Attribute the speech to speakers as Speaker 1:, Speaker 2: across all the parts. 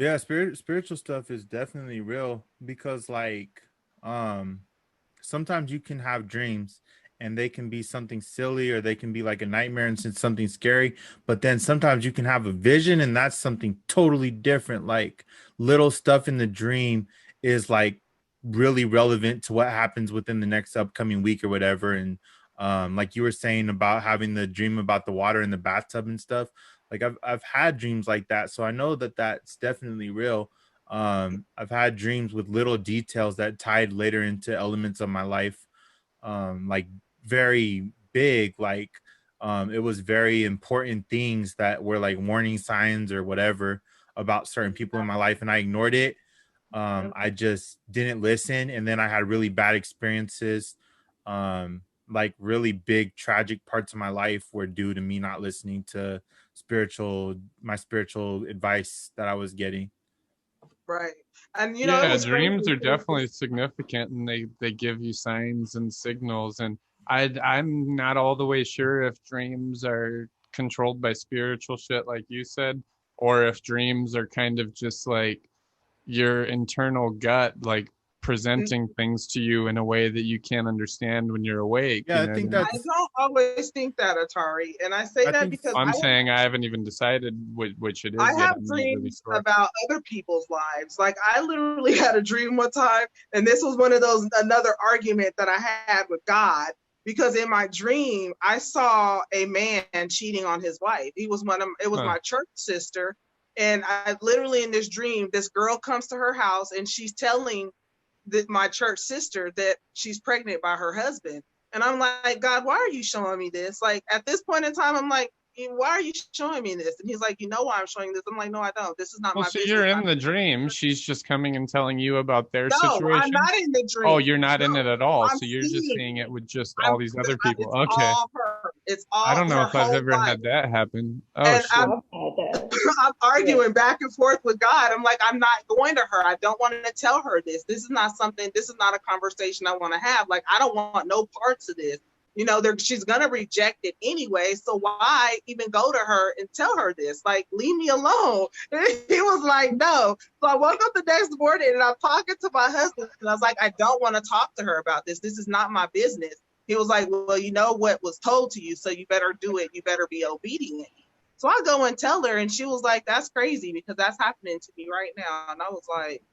Speaker 1: Yeah, spiritual stuff is definitely real because like sometimes you can have dreams and they can be something silly or they can be like a nightmare and it's something scary, but then sometimes you can have a vision and that's something totally different. Like little stuff in the dream is like really relevant to what happens within the next upcoming week or whatever. And like you were saying about having the dream about the water in the bathtub and stuff, like I've had dreams like that, so I know that that's definitely real. I've had dreams with little details that tied later into elements of my life, like very big, like it was very important things that were like warning signs or whatever about certain people in my life, and I ignored it.
Speaker 2: Yep.
Speaker 1: I just didn't listen, and then I had really bad experiences. Like really big tragic parts of my life were due to me not listening to my spiritual advice that I was getting.
Speaker 3: Right. And it
Speaker 2: Yeah,
Speaker 3: was crazy
Speaker 2: dreams are
Speaker 3: too,
Speaker 2: definitely significant, and they give you signs and signals. And I'm not all the way sure if dreams are controlled by spiritual shit, like you said, or if dreams are kind of just like your internal gut, like presenting things to you in a way that you can't understand when you're awake.
Speaker 1: Yeah,
Speaker 2: You
Speaker 1: I
Speaker 2: know what I
Speaker 1: think
Speaker 2: mean?
Speaker 3: I don't always think that, Atari, and I say
Speaker 1: I
Speaker 3: that
Speaker 1: think
Speaker 3: because
Speaker 2: I'm saying I haven't even decided which it
Speaker 3: I
Speaker 2: is yet.
Speaker 3: have
Speaker 2: I'm not really
Speaker 3: dreams
Speaker 2: sure.
Speaker 3: about other people's lives. Like I literally had a dream one time, and this was one of those another argument that I had with God because in my dream I saw a man cheating on his wife. It was
Speaker 2: Huh.
Speaker 3: my church sister, and I literally in this dream, this girl comes to her house and she's telling my church sister that she's pregnant by her husband. And I'm like, God, why are you showing me this? Like at this point in time, I'm like, why are you showing me this? And he's like, you know why I'm showing you this? I'm like, no, I don't. This is not
Speaker 2: Well,
Speaker 3: my
Speaker 2: so
Speaker 3: business.
Speaker 2: you're in the dream. She's just coming and telling you about their
Speaker 3: No, I'm
Speaker 2: situation.
Speaker 3: not in the
Speaker 2: Oh,
Speaker 3: dream.
Speaker 2: you're not in it
Speaker 3: No,
Speaker 2: at all.
Speaker 3: I'm
Speaker 2: So you're just
Speaker 3: seeing
Speaker 2: seeing it
Speaker 3: it.
Speaker 2: with just
Speaker 3: I'm
Speaker 2: all these other people.
Speaker 3: it's
Speaker 2: Okay.
Speaker 3: all her. It's
Speaker 2: I
Speaker 3: all
Speaker 2: don't know
Speaker 3: her
Speaker 2: if I've
Speaker 3: whole
Speaker 2: ever
Speaker 3: life.
Speaker 2: had that happen. Oh
Speaker 3: And
Speaker 2: shit.
Speaker 3: I'm I'm arguing back and forth with God. I'm like, I'm not going to her. I don't want to tell her this. This is not a conversation I want to have. Like, I don't want no parts of this. She's going to reject it anyway. So why even go to her and tell her this? Like, leave me alone. And he was like, no. So I woke up the next morning and I'm talking to my husband. And I was like, I don't want to talk to her about this. This is not my business. He was like, well, you know what was told to you. So you better do it. You better be obedient. So I go and tell her, and she was like, that's crazy because that's happening to me right now. And I was like,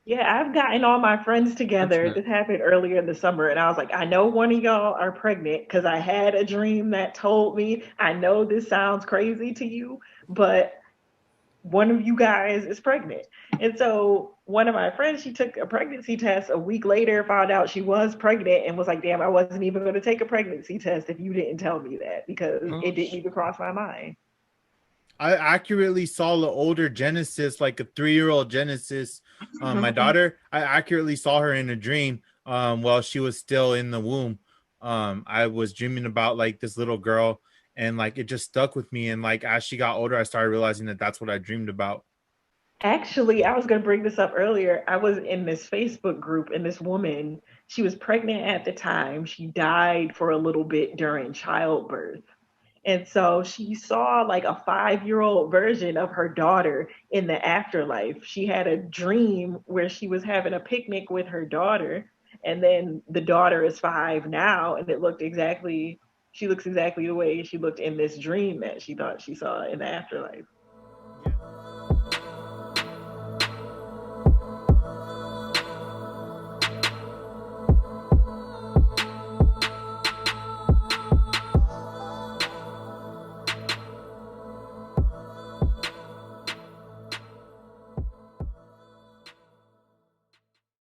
Speaker 4: Yeah, I've gotten all my friends together.
Speaker 2: Fortunate.
Speaker 4: This happened earlier in the summer, and I was like, I know one of y'all are pregnant because I had a dream that told me, I know this sounds crazy to you, but one of you guys is pregnant. And so one of my friends, she took a pregnancy test a week later, found out she was pregnant, and was like, damn, I wasn't even going to take a pregnancy test if you didn't tell me that because
Speaker 2: Oh,
Speaker 4: it didn't even cross my mind.
Speaker 1: I accurately saw the older Genesis, like a 3-year-old Genesis. My daughter, I accurately saw her in a dream while she was still in the womb. I was dreaming about like this little girl, and like it just stuck with me. And like as she got older, I started realizing that that's what I dreamed about.
Speaker 4: Actually, I was going to bring this up earlier. I was in this Facebook group, and this woman, she was pregnant at the time. She died for a little bit during childbirth. And so she saw like a 5-year-old version of her daughter in the afterlife. She had a dream where she was having a picnic with her daughter, and then the daughter is 5 now, and she looks exactly the way she looked in this dream that she thought she saw in the afterlife.